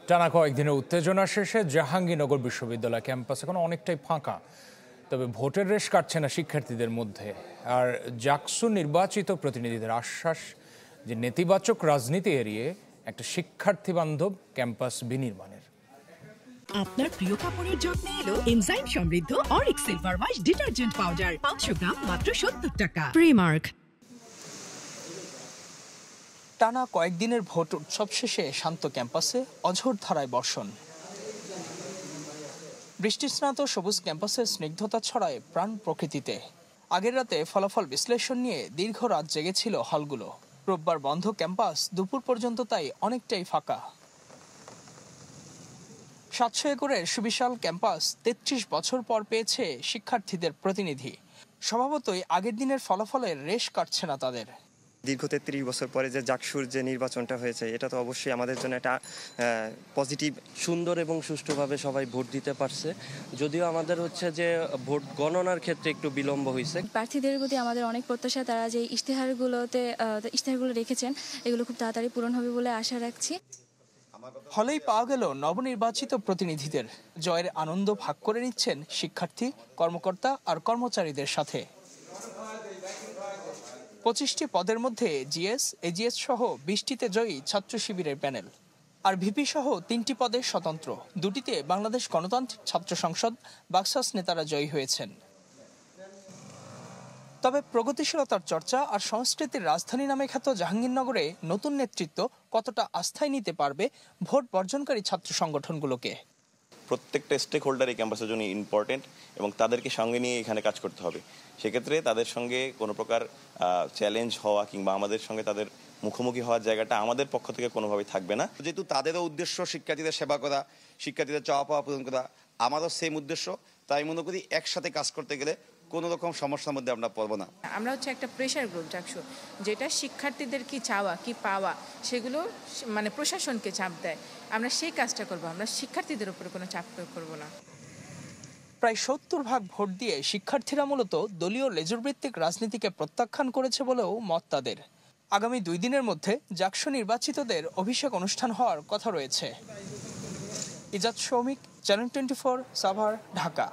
টানা কয়েকদিনের উত্তেজনা শেষে জাহাঙ্গীরনগর বিশ্ববিদ্যালয় ক্যাম্পাস এখন অনেকটাই ফাঁকা। তবে ভোটের রেশ কাটছে না শিক্ষার্থীদের মধ্যে। আর জাকসু নির্বাচিত প্রতিনিধিদের আশ্বাস যে নেতিবাচক রাজনীতি এড়িয়ে একটা শিক্ষার্থী বান্ধব ক্যাম্পাস বিনির্মাণের। আপনার প্রিয় কাপড়ের যত্নে এলো এনজাইম সমৃদ্ধ Arik silver wash detergent powder 500 গ্রাম মাত্র 70 টাকা। প্রিমার্ক। টানা কয়েকদিনের ভোট উৎসব শেষে শান্ত ক্যাম্পাসে অঝোর ধারায় বর্ষণ। বৃষ্টিস্নাত সবুজ ক্যাম্পাসের স্নিগ্ধতা ছড়ায় প্রাণ প্রকৃতিতে। আগের রাতে ফলাফল বিশ্লেষণ নিয়ে দীর্ঘ রাত জেগেছিল হলগুলো। রোববার বন্ধ ক্যাম্পাস দুপুর পর্যন্ত তাই অনেকটাই ফাঁকা। 700 একরের সুবিশাল ক্যাম্পাস 33 বছর পর পেয়েছে শিক্ষার্থীদের প্রতিনিধি। স্বভাবতই আগের দিনের ফলাফলের রেশ কাটছে না তাদের। দীর্ঘ 33 বছর পরে যে জাকসুর যে নির্বাচনটা হয়েছে, এটা তো অবশ্যই আমাদের জন্য একটা পজিটিভ। সুন্দর এবং সুষ্ঠুভাবে সবাই ভোট দিতে পারছে, যদিও আমাদের হচ্ছে যে ভোট গণনার ক্ষেত্রে একটু বিলম্ব হয়েছে। প্রার্থীদের প্রতি আমাদের অনেক প্রত্যাশা, তারা যে ইশতেহারগুলো রেখেছেন এগুলো খুব তাড়াতাড়ি পূরণ হবে বলে আশা রাখছি। হলেই পাওয়া গেল নবনির্বাচিত প্রতিনিধিদের। জয়ের আনন্দ ভাগ করে নিচ্ছেন শিক্ষার্থী, কর্মকর্তা আর কর্মচারীদের সাথে। 25টি পদের মধ্যে জিএস, এজিএস সহ 20টিতে জয়ী ছাত্র শিবিরের প্যানেল। আর ভিপি সহ 3টি পদে স্বতন্ত্র, 2টিতে বাংলাদেশ গণতান্ত্রিক ছাত্র সংসদ বাকসাস নেতারা জয়ী হয়েছেন। তবে প্রগতিশীলতার চর্চা আর সংস্কৃতির রাজধানী নামে খ্যাত জাহাঙ্গীরনগরে নতুন নেতৃত্ব কতটা আস্থায় নিতে পারবে ভোট বর্জনকারী ছাত্র সংগঠনগুলোকে। প্রত্যেকটা স্টেক হোল্ডার এই ক্যাম্পাসের জন্য ইম্পর্টেন্ট এবং তাদেরকে সঙ্গে নিয়ে এখানে কাজ করতে হবে। সেক্ষেত্রে তাদের সঙ্গে কোনো প্রকার চ্যালেঞ্জ হওয়া কিংবা আমাদের সঙ্গে তাদের মুখোমুখি হওয়ার জায়গাটা আমাদের পক্ষ থেকে কোনোভাবেই থাকবে না। যেহেতু তাদেরও উদ্দেশ্য শিক্ষার্থীদের সেবা করা, শিক্ষার্থীদের চাওয়া পাওয়া পূরণ করা, আমারও সেম উদ্দেশ্য। তাই মনে করি একসাথে কাজ করতে গেলে কোনো রকম সমস্যার মধ্যে আমরা পড়বো না। আমরা হচ্ছে একটা প্রেশার গ্রুপ জাকসু, যেটা শিক্ষার্থীদের কি চাওয়া কি পাওয়া সেগুলো মানে প্রশাসনকে চাপ দেয়। আমরা সেই কাজটা করব, আমরা শিক্ষার্থীদের উপরে কোনো চাপ প্রয়োগ করব না। প্রায় 70% ভোট দিয়ে শিক্ষার্থীরা মূলত দলীয় লেজুরভিত্তিক রাজনীতিকে প্রত্যাখ্যান করেছে বলেও মত তাদের। আগামী 2 দিনের মধ্যে জাকসু নির্বাচিতদের অভিষেক অনুষ্ঠান হওয়ার কথা রয়েছে। ইজাজ শৌমিক, চ্যানেল 24, সাভার, ঢাকা।